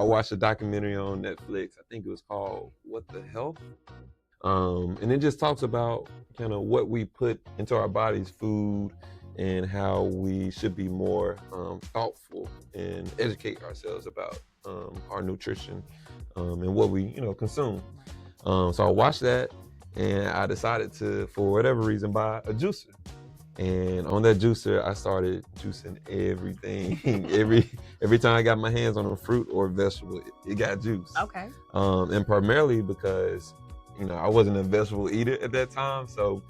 watched a documentary on Netflix. I think it was called What the Health? And it just talks about kind of what we put into our bodies, food, and how we should be more thoughtful and educate ourselves about our nutrition and what we, consume. So I watched that, and I decided to, for whatever reason, buy a juicer. And on that juicer, I started juicing everything. every time I got my hands on a fruit or vegetable, it got juice. Okay. And primarily because, I wasn't a vegetable eater at that time. So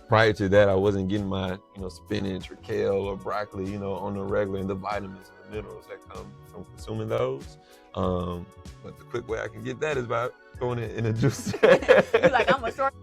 prior to that, I wasn't getting my, spinach or kale or broccoli, on the regular, and the vitamins and the minerals that come from consuming those. But the quick way I can get that is by throwing it in a juicer. You're like, I'm a short.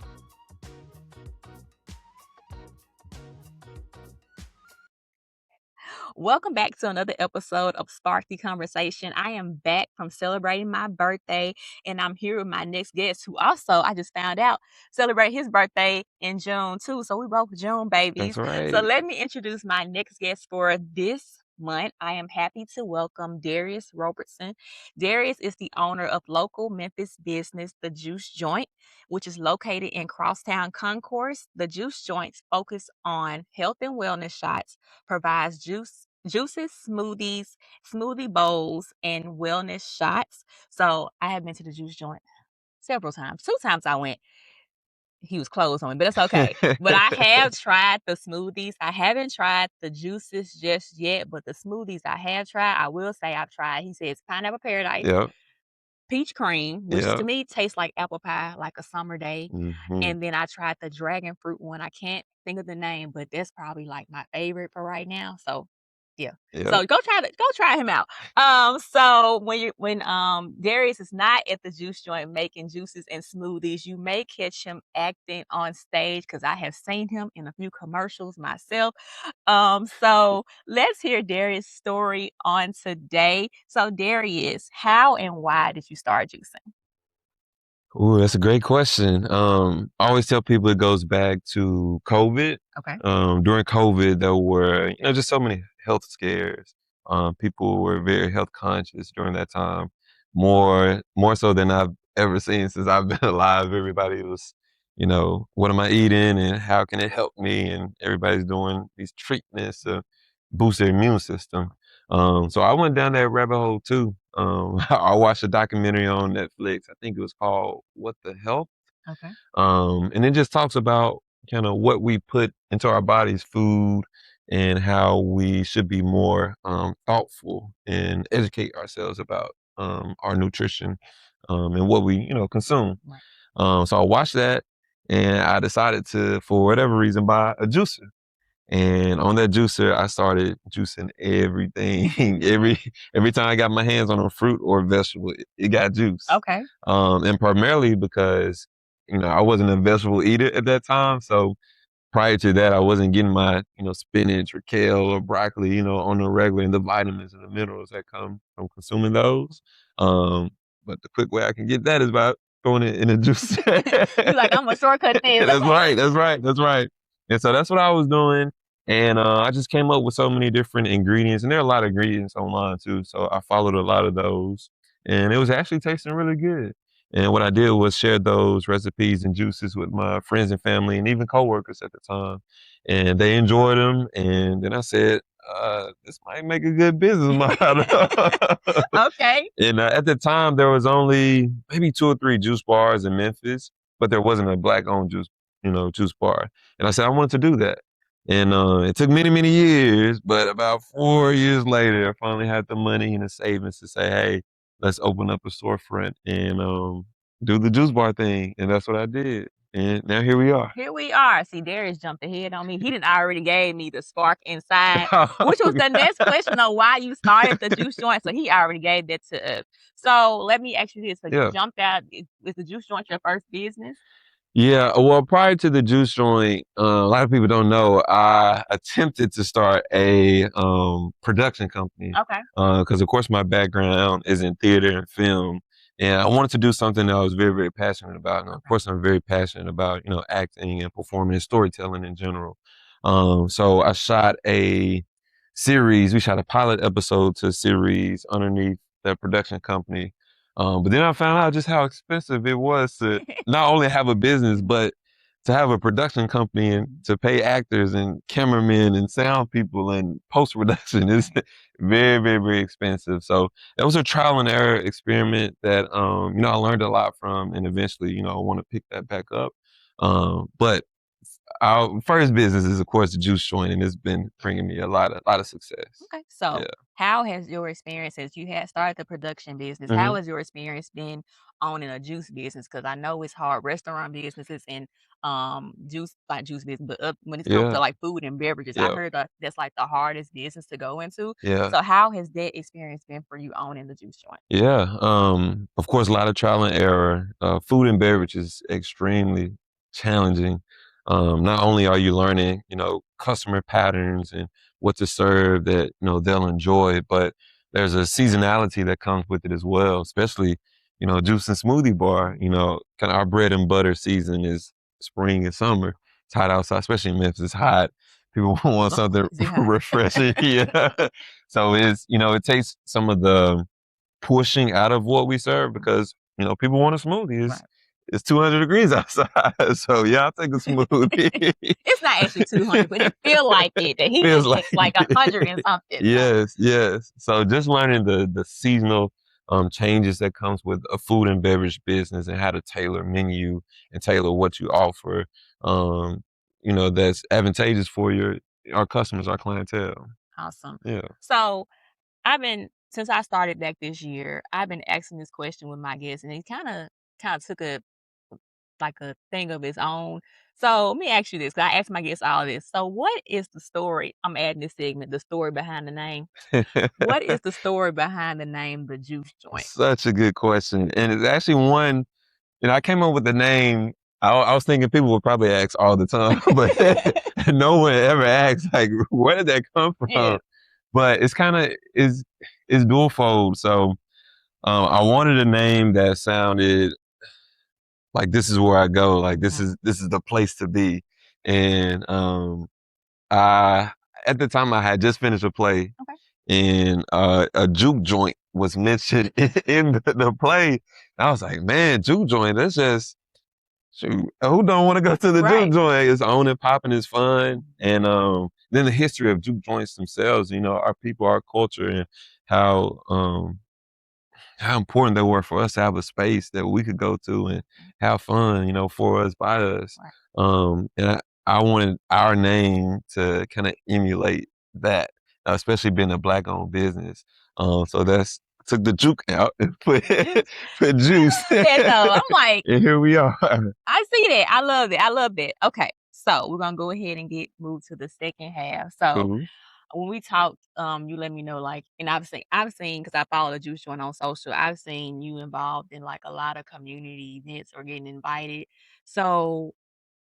Welcome back to another episode of Spark the Conversation. I am back from celebrating my birthday, and I'm here with my next guest, who also, I just found out, celebrate his birthday in June too. So we both June babies. That's right. So let me introduce my next guest for this month. I am happy to welcome Darious Robertson. Darious is the owner of local Memphis business, The Juice Joint, which is located in Crosstown Concourse. The Juice Joints focus on health and wellness shots, provides juices, smoothies, smoothie bowls, and wellness shots. So I have been to the Juice Joint several times. 2 times I went. He was closed on me, but it's okay. But I have tried the smoothies. I haven't tried the juices just yet, but the smoothies I have tried. I will say I've tried. He says Pineapple Paradise, Yep. peach cream, which Yep. to me tastes like apple pie, like a summer day. Mhm. And then I tried the dragon fruit one. I can't think of the name, but that's probably like my favorite for right now. So yeah. Yep. So go try him out. So when Darious is not at the Juice Joint making juices and smoothies, you may catch him acting on stage, because I have seen him in a few commercials myself. So let's hear Darius' story on today. So Darius, how and why did you start juicing? Ooh, that's a great question. I always tell people it goes back to COVID. Okay. During COVID, there were, just so many health scares. People were very health conscious during that time, more so than I've ever seen since I've been alive. Everybody was, what am I eating and how can it help me? And everybody's doing these treatments to boost their immune system. So I went down that rabbit hole too. I watched a documentary on Netflix. I think it was called What the Health? Okay. And it just talks about kind of what we put into our bodies, food, and how we should be more thoughtful and educate ourselves about our nutrition and what we, consume. Right. So I watched that, and I decided to, for whatever reason, buy a juicer. And on that juicer, I started juicing everything. every time I got my hands on a fruit or vegetable, it got juice. Okay. And primarily because, I wasn't a vegetable eater at that time. So prior to that, I wasn't getting my, spinach or kale or broccoli, on the regular, and the vitamins and the minerals that come from consuming those. But the quick way I can get that is by throwing it in a juicer. You're like, I'm a shortcut thing. That's right. And so that's what I was doing. And I just came up with so many different ingredients, and there are a lot of ingredients online too. So I followed a lot of those, and it was actually tasting really good. And what I did was share those recipes and juices with my friends and family, and even coworkers at the time, and they enjoyed them. And then I said, this might make a good business model. Okay. And at the time, there was only maybe 2 or 3 juice bars in Memphis, but there wasn't a Black-owned juice bar. And I said I wanted to do that. And it took many, many years, but about 4 years later, I finally had the money and the savings to say, hey, let's open up a storefront and do the juice bar thing. And that's what I did. And now here we are. Here we are. See, Darius jumped ahead on me. He didn't already gave me the spark inside, which was the next question of why you started the Juice Joint. So he already gave that to us. So let me ask you this. So you jumped out. Is the Juice Joint your first business? Yeah, well, prior to the Juice Joint, a lot of people don't know, I attempted to start a production company. Okay. Because, of course, my background is in theater and film. And I wanted to do something that I was very, very passionate about. And, of course, I'm very passionate about, acting and performing and storytelling in general. So I shot a series. We shot a pilot episode to a series underneath that production company. But then I found out just how expensive it was to not only have a business, but to have a production company and to pay actors and cameramen and sound people and post production is very, very, very expensive. So that was a trial and error experiment that I learned a lot from, and eventually, I want to pick that back up. But our first business is, of course, the juice joint, and it's been bringing me a lot of success. Okay. Yeah. So, how has your experience since you had started the production business? How hmm has your experience been owning a juice business? Because I know it's hard, restaurant businesses and juice like juice business, but when it comes to Yeah. like food and beverages, I Yeah. heard that that's like the hardest business to go into. Yeah. So, how has that experience been for you owning the juice joint? Yeah. Of course, a lot of trial and error. Food and beverage is extremely challenging. Not only are you learning, customer patterns and what to serve that, they'll enjoy, but there's a seasonality that comes with it as well, especially, juice and smoothie bar, kind of our bread and butter season is spring and summer. It's hot outside, especially in Memphis. It's hot. People want Oh, something is it hot? refreshing. Yeah. So it takes some of the pushing out of what we serve because people want a smoothie. It's Right. it's 200 degrees outside, so yeah, I'll take a smoothie. It's not actually 200, but it feel like it. The heat Feels index like like a it. hundred and something. So Yes, yes. So just learning the seasonal changes that comes with a food and beverage business and how to tailor menu and tailor what you offer, that's advantageous for our customers, our clientele. awesome. Yeah. So I've been since I started back this year, I've been asking this question with my guests, and it kind of took a like a thing of its own. So let me ask you this, 'cause I ask my guests all this. So what is the story? I'm adding this segment, the story behind the name. What is the story behind the name The Juice Joint? Such a good question, and it's actually one. I came up with the name. I was thinking people would probably ask all the time, but no one ever asks like, where did that come Yeah. from? But it's kind of is dual fold. So I wanted a name that sounded like this is where I go. Like Mhm. this is the place to be. And I at the time I had just finished a play, Okay. and a juke joint was mentioned in the play. And I was like, man, juke joint. That's just shoot, who don't want to go to the juke Right. joint? It's on and popping is fun. And then the history of juke joints themselves, our people, our culture, and how how important they were for us to have a space that we could go to and have fun, for us, by us. Right. And I wanted our name to kind of emulate that, especially being a black owned business. So that's took the juke out and put Juice. put I juice. love that though. I'm like, And here we are. I see that. I love it. I love that. Okay. So we're gonna go ahead and get moved to the second half. So Cool. when we talked, you let me know like, and I've seen because I follow the Juice Joint on social. I've seen you involved in like a lot of community events or getting invited. So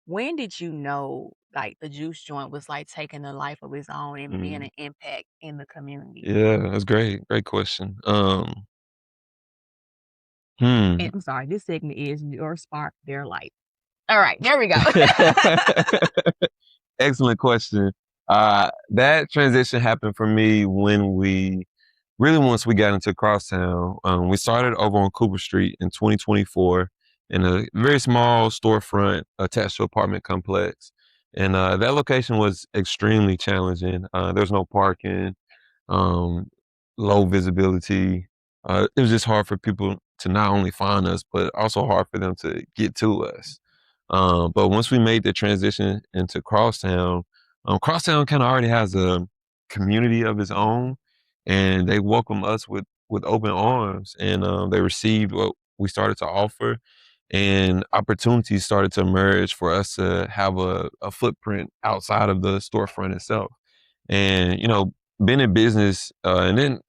when did you know like the Juice Joint was like taking a life of its own and being Mm. an impact in the community? Yeah, that's great. Great question. And Hmm. I'm sorry, this segment is your spark, their light. All right, there we go. Excellent question. That transition happened for me when once we got into Crosstown. We started over on Cooper Street in 2024 in a very small storefront attached to apartment complex. And that location was extremely challenging. There's no parking, um, low visibility. It was just hard for people to not only find us, but also hard for them to get to us. But once we made the transition into Crosstown, Crosstown kind of already has a community of its own, and they welcome us with open arms, and they received what we started to offer, and opportunities started to emerge for us to have a footprint outside of the storefront itself. And being in business, and then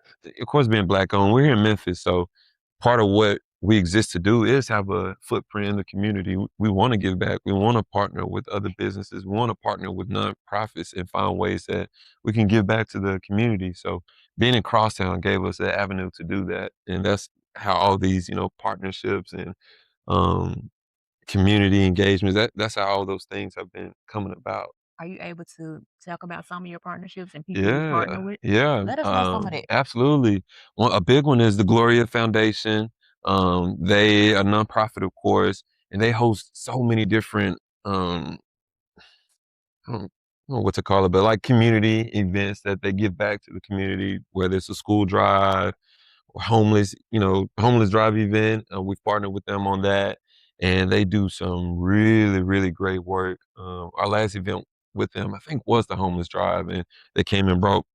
of course being black owned, we're here in Memphis, so part of what we exist to do is have a footprint in the community. We want to give back. We want to partner with other businesses. We want to partner with nonprofits and find ways that we can give back to the community. So being in Crosstown gave us that avenue to do that, and that's how all these partnerships and um, community engagements. That's how all those things have been coming about. Are you able to talk about some of your partnerships and people you Yeah, partner with? yeah, Let us know some of that. absolutely. A big one is the Gloria Foundation. They a nonprofit, of course, and they host so many different I don't know what to call it, but like community events that they give back to the community, whether it's a school drive or homeless drive event. We've partnered with them on that, and they do some really, really great work. Our last event with them, I think, was the homeless drive, and they came and brought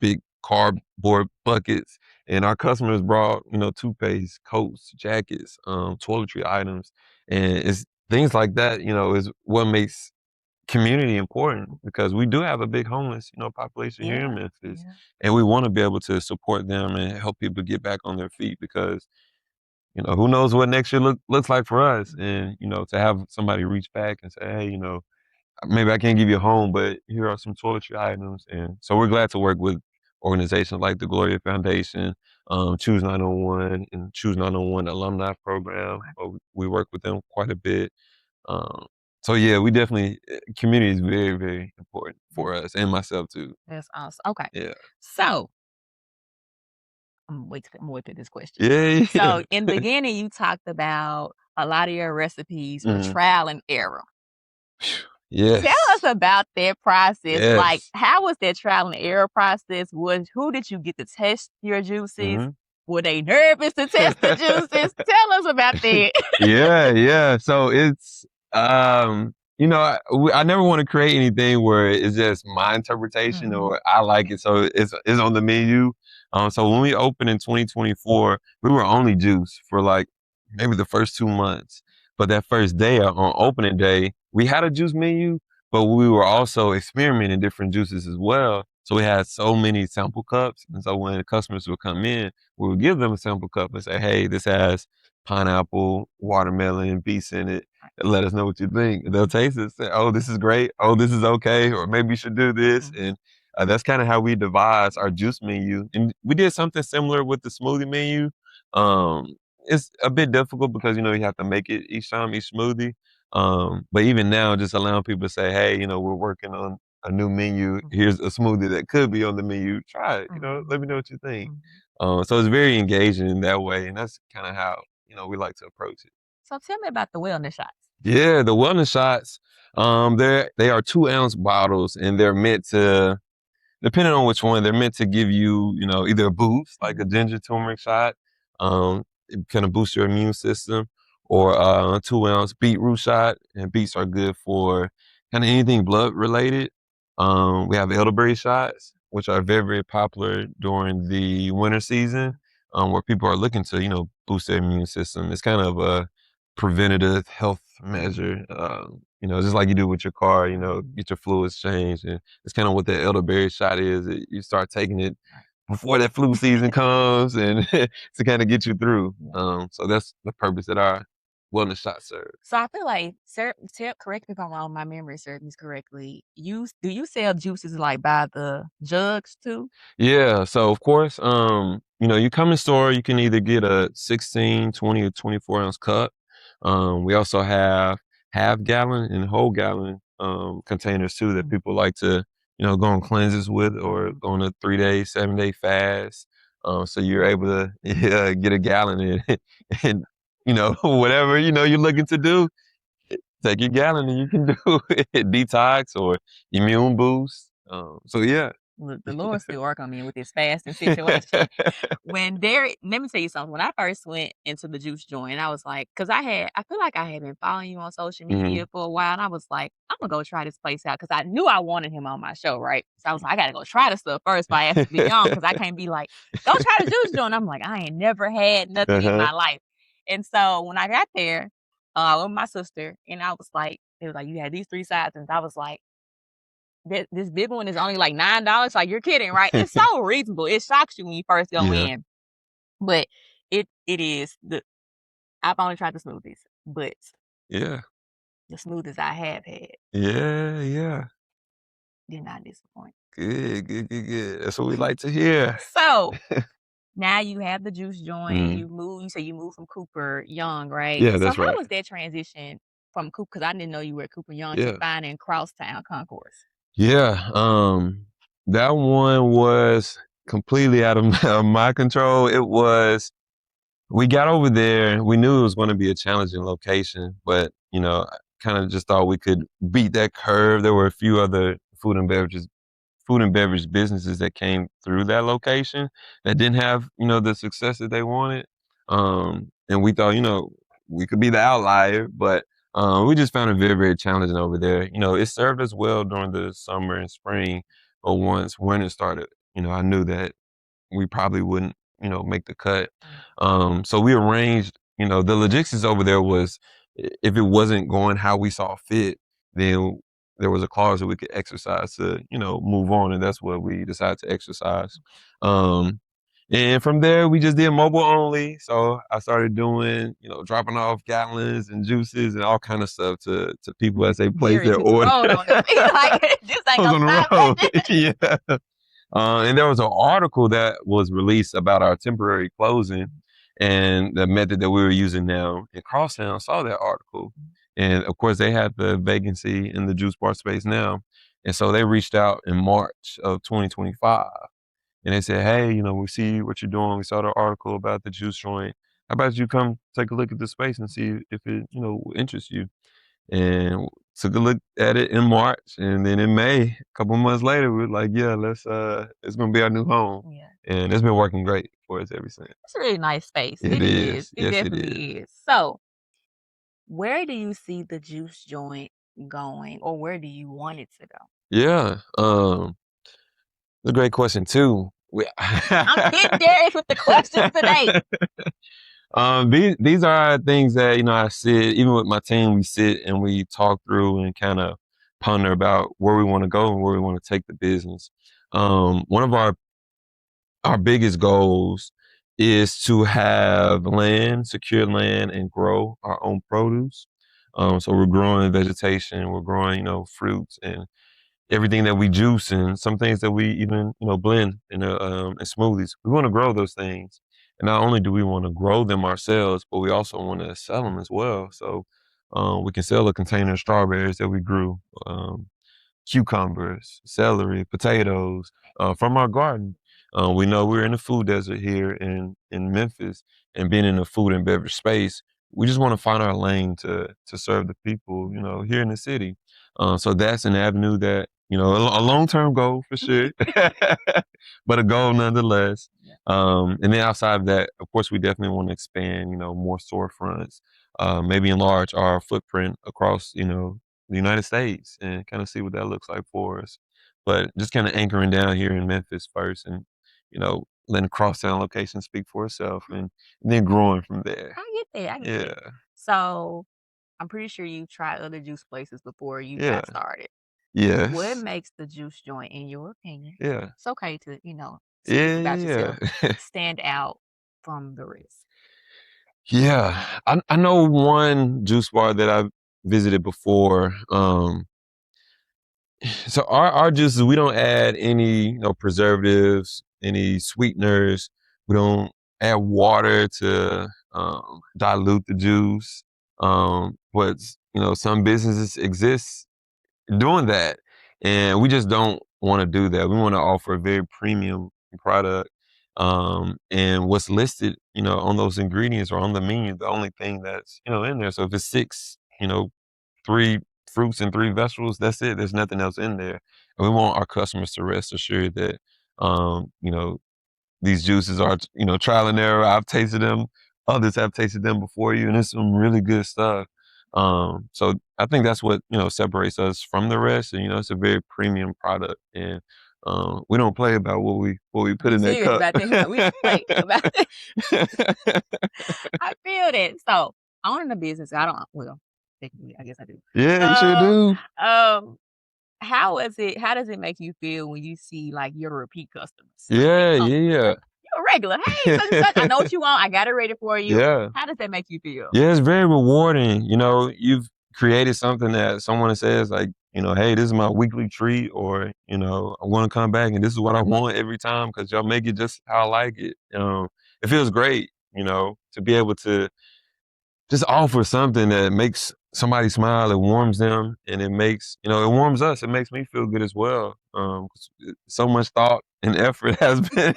big cardboard buckets, and our customers brought, toothpaste, coats, jackets, toiletry items, and it's things like that, is what makes community important because we do have a big homeless, population here in Yeah, Memphis, yeah. and we want to be able to support them and help people get back on their feet because who knows what next year looks like for us, and to have somebody reach back and say, hey, maybe I can't give you a home, but here are some toiletry items, and so we're glad to work with organizations like the Gloria Foundation, Choose 901, and Choose 901 Alumni Program. Okay. We work with them quite a bit. Um, so yeah, we definitely community is very, very important That's for us and myself too. that's awesome. Okay. Yeah. So I'm gonna wait to this question. Yeah, So in the yeah. beginning, you talked about a lot of your recipes were Mhm. trial and error. Tell us Yes. about that process. Like, Yes. how was that trial and error process? Who did you get to test your juices? Mhm. Were they nervous to test the juices? Tell us about that. Yeah, yeah. So it's I never want to create anything where it's just my interpretation Mhm. or I like it, so it's on the menu. So when we opened in 2024, we were only juice for like maybe the first 2 months. But that first day on opening day, we had a juice menu, but we were also experimenting different juices as well. So we had so many sample cups, and so when customers would come in, we would give them a sample cup and say, "Hey, this has pineapple, watermelon, beets in it, and let us know what you think." And they'll taste it, say, "Oh, this is great. Oh, this is okay," or maybe you should do this. Mhm. And that's kind of how we devised our juice menu. And we did something similar with the smoothie menu. Um, it's a bit difficult because you have to make it each time, each smoothie. But even now, just allowing people to say, "Hey, we're working on a new menu. Mhm. Here's a smoothie that could be on the menu. Try it. Let Mhm. me know what you think." Mhm. So it's very engaging in that way, and that's kind of how we like to approach it. So tell me about the wellness shots. Yeah, the wellness shots. They are 2-ounce bottles, and they're meant to, depending on which one, they're meant to give you, either a boost, like a Mhm. ginger turmeric shot, it kind of boost your immune system, or a 2-ounce beetroot shot. And beets are good for kind of anything blood related. We have elderberry shots, which are very, very popular during the winter season, where people are looking to, boost their immune system. It's kind of a preventative health measure, just like you do with your car, Mhm. get your fluids changed. And it's kind of what the elderberry shot is. You start taking it Right. before that flu season comes and to kind of get you through. Yeah. So that's the purpose that our wellness shot serves. So I feel like, sir, correct me if I'm wrong, my memory serves me correctly. Do you sell juices like by the jugs too? Yeah, so of course, you come in store, you can either get a 16, 20, or 24-ounce cup. We also have half gallon and whole gallon containers too that Mhm. people like to, go on cleanses with or Mhm. go on a 3-day, 7-day fast. So you're able to yeah, get a gallon in and whatever you're looking to do, take your gallon and you can do it. Detox or immune boost. So yeah. Look, the Lord still work on me with this fasting situation. Let me tell you something. When I first went into the juice joint, I was like, because I feel like I had been following you on social Mhm. media for a while, and I was like, I'm gonna go try this place out because I knew I wanted him on my show, right? So I was like, I gotta go try the stuff first, but I asked to be on because I can't be like, go try the juice joint. I'm like, I ain't never had nothing in Uh-huh. my life, and so when I got there, with my sister, and I was like, it was like you had these three sides, and I was like, this big one is only like $9. Like, you're kidding, right? It's so reasonable. It shocks you when you first go Yeah. in, but it is the I've only tried the smoothies, but Yeah. the smoothies I have had Yeah, yeah. did not disappoint. Good, good, good, good. That's what we like to hear. So now you have the juice joint. Mhm. You say you moved from Cooper Young, right? Yeah, So that's how right. was that transition from Cooper? Because I didn't know you were at Cooper Young to Yeah. finding Crosstown Concourse. Yeah, that one was completely out of my control. It was We got over there. We knew it was going to be a challenging location, but kind of just thought we could beat that curve. There were a few other food and beverage businesses that came through that location that didn't have the success that they wanted. And we thought we could be the outlier, but we just found it very, very challenging over there. It served us well during the summer and spring, but once winter started, I knew that we probably wouldn't, make the cut. So we arranged, the logistics over there was if it wasn't going how we saw fit, then there was a clause that we could exercise to, move on. And that's what we decided to exercise. Um, and from there, we just did mobile only. So I started doing, dropping off gallons and juices and all kind of stuff to people as they place Darius their hit the order. road on them. Like, this I ain't was gonna on the stop road. nothing. Yeah. And there was an article that was released about our temporary closing and the method that we were using now. And Crosstown saw that article. And of course, they had the vacancy in the juice bar space now. And so they reached out in March of 2025. And they said, hey, we see what you're doing. We saw the article about the juice joint. How about you come take a look at the space and see if it, interests you? And took a look at it in March, and then in May, a couple months later, we were like, "Yeah, it's gonna be our new home," Yeah. and it's been working great for us ever since. It's a really nice space. It It is. is, It yes, it is. definitely is. So, where do you see the juice joint going, or where do you want it to go? Yeah, it's a great question too. I'm hitting Darius with the questions today. These are things that I sit even with my team. We sit and we talk through and kind of ponder about where we want to go and where we want to take the business. One of our biggest goals is to have land, secure land, and grow our own produce. So we're growing vegetation, we're growing, fruits and everything that we juice and some things that we even, blend in smoothies. We want to grow those things. And not only do we want to grow them ourselves, but we also want to sell them as well. So we can sell a container of strawberries that we grew. Cucumbers, celery, potatoes from our garden. We know we're in the food desert here in Memphis, and being in the food and beverage space, we just want to find our lane to serve the people, here in the city. So that's an avenue that a long term goal for sure, but a goal nonetheless. Yeah. And then outside of that, of course, we definitely want to expand, more storefronts, maybe enlarge our footprint across, the United States and kind of see what that looks like for us. But just kind of anchoring down here in Memphis first and, letting crosstown location speak for itself and then growing from there. I get that. I get that. Yeah. So, I'm pretty sure you tried other juice places before you Yeah. got started. What Yes. makes the juice joint, in your opinion, Yeah. it's okay to, speak Yeah. about Yeah. yourself, stand out from the rest? Yeah. I know one juice bar that I've visited before. So our juices, we don't add any, preservatives, any sweeteners. We don't add water to dilute the juice. But some businesses exist doing that, and we just don't want to do that. We want to offer a very premium product. And what's listed, on those ingredients or on the menu, the only thing that's in there. So if it's six, 3 fruits and 3 vegetables, that's it. There's nothing else in there. And we want our customers to rest assured that, these juices are, trial and error. I've tasted them. Others have tasted them before you, and it's some really good stuff. So I think that's what, separates us from the rest. And, it's a very premium product. And we don't play about what we put I'm in that serious cup. about that. He's like, we don't play about that. I feel that. So, owning a business, I don't, well, technically, I guess I do. Yeah, you sure Um, do. um, how does it make you feel when you see like your repeat customers? Like they Yeah, come, yeah, like you're a regular. Hey, such and such. I know yeah. what you want. I got it ready for you. Yeah. How does that make you feel? Yeah, it's very rewarding. You've created something that someone says like, hey, this is my weekly treat, or I want to come back and this is what I want every time because y'all make it just how I like it. It feels great, to be able to just offer something that makes somebody smile. It warms them, and it makes it warms us. It makes me feel good as well. 'Cause so much thought and effort has been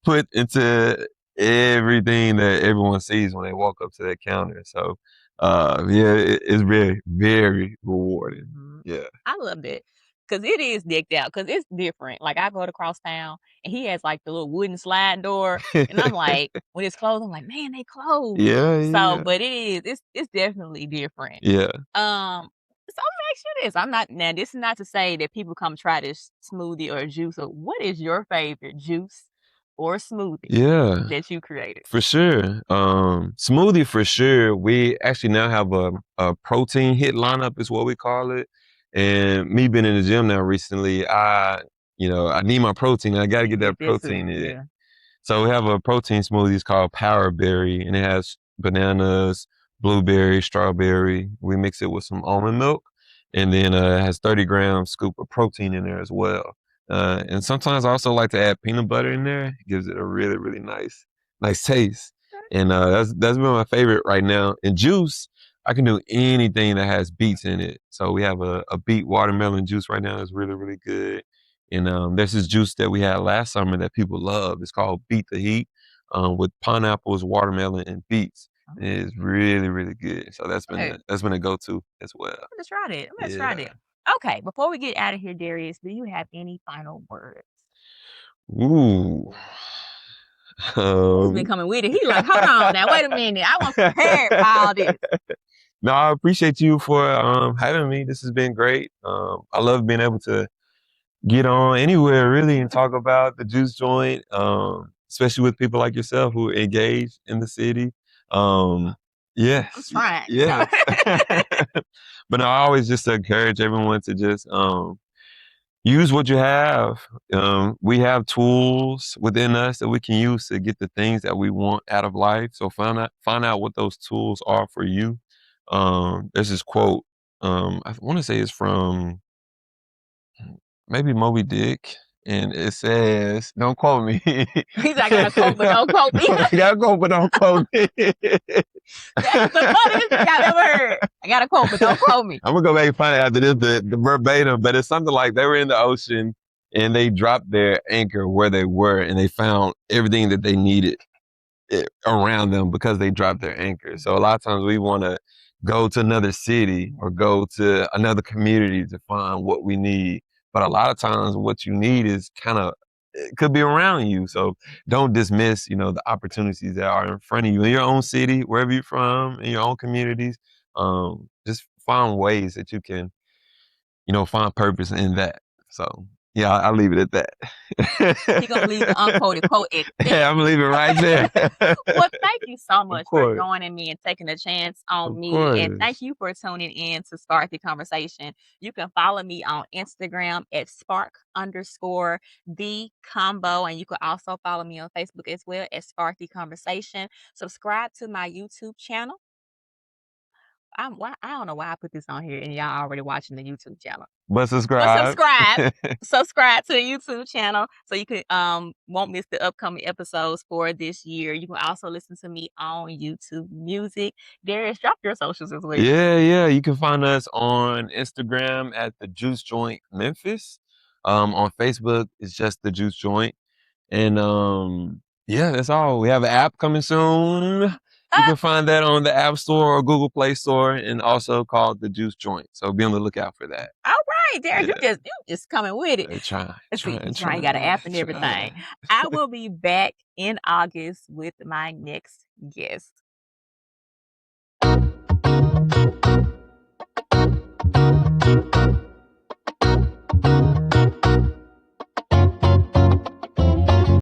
put into everything that everyone sees when they walk up to that counter. So, yeah, it's very, very rewarding. Mhm. Yeah. I loved it because it is decked out because it's different. Like I go across town and he has like the little wooden slide door, and I'm like, when it's closed, I'm like, man, they closed. Yeah, So, yeah, but it's definitely different. yeah, So I'm gonna ask you this. I'm not now. This is not to say that people come try this smoothie or juice. Or what is your favorite juice or smoothie yeah. that you created? For sure. Smoothie for sure. We actually now have a protein hit lineup is what we call it. And me being in the gym now recently, I need my protein. I got to get You get that this too, protein in. yeah. So we have a protein smoothie. It's called Power Berry, and it has bananas, blueberry, strawberry. We mix it with some almond milk, and then it has 30 grams scoop of protein in there as well. And sometimes I also like to add peanut butter in there. It gives it a really, really nice taste. And that's been my favorite right now. And juice, I can do anything that has beets in it. So we have a beet watermelon juice right now that's really, really good. And there's this juice that we had last summer that people love. It's called Beat the Heat with pineapples, watermelon, and beets. Oh, And it's really, really good. So okay. that's been a go-to as well. I'm gonna try it. I'm gonna try Yeah. it. Okay, before we get out of here, Darius, do you have any final words? Ooh. He's been Um, coming with it. He like, hold on now, wait a minute. I was prepared for all this. no, I appreciate you for having me. This has been great. I love being able to get on anywhere really and talk about the juice joint, especially with people like yourself who engage in the city. Um, I'm yes, trying. No. yes. But I always just encourage everyone to just use what you have. We have tools within us that we can use to get the things that we want out of life. So find out what those tools are for you. There's this quote. I want to say it's from maybe Moby Dick, and it says, "Don't quote me." He's like, I got a quote, but don't quote me. I got a quote, but don't quote me. That's the funniest thing I've ever heard. I got a quote, but don't quote me. I'm gonna go back and find out after this the verbatim, but it's something like they were in the ocean and they dropped their anchor where they were, and they found everything that they needed around them because they dropped their anchor. So a lot of times we want to go to another city or go to another community to find what we need. But a lot of times what you need is it could be around you. So don't dismiss, the opportunities that are in front of you in your own city, wherever you're from, in your own communities. Just find ways that you can, find purpose in that. So yeah, I'll leave it at He gonna leave the that. unquoted quote at Yeah, that. I'm gonna leave it right there. Well, thank you so Of much for course. joining me and taking a chance on Of me. And thank course. you for tuning in to Start the Conversation. You can follow me on Instagram at spark_the combo. And you can also follow me on Facebook as well at Spark the Conversation. Subscribe to my YouTube channel. I don't know why I put this on here and y'all already watching the YouTube channel. But But subscribe. subscribe to the YouTube channel so you can won't miss the upcoming episodes for this year. You can also listen to me on YouTube Music. Darius, drop your socials as well. Yeah. You can find us on Instagram at the Juice Joint Memphis. On Facebook, it's just the Juice Joint. And yeah, that's all. We have an app coming soon. You can find that on the App Store or Google Play Store, and also called the Juice Joint. So be on the lookout for that. All right, Darius, Yeah. you just coming with it. Trying. See, he's trying. Got an app and everything. I will be back in August with my next guest.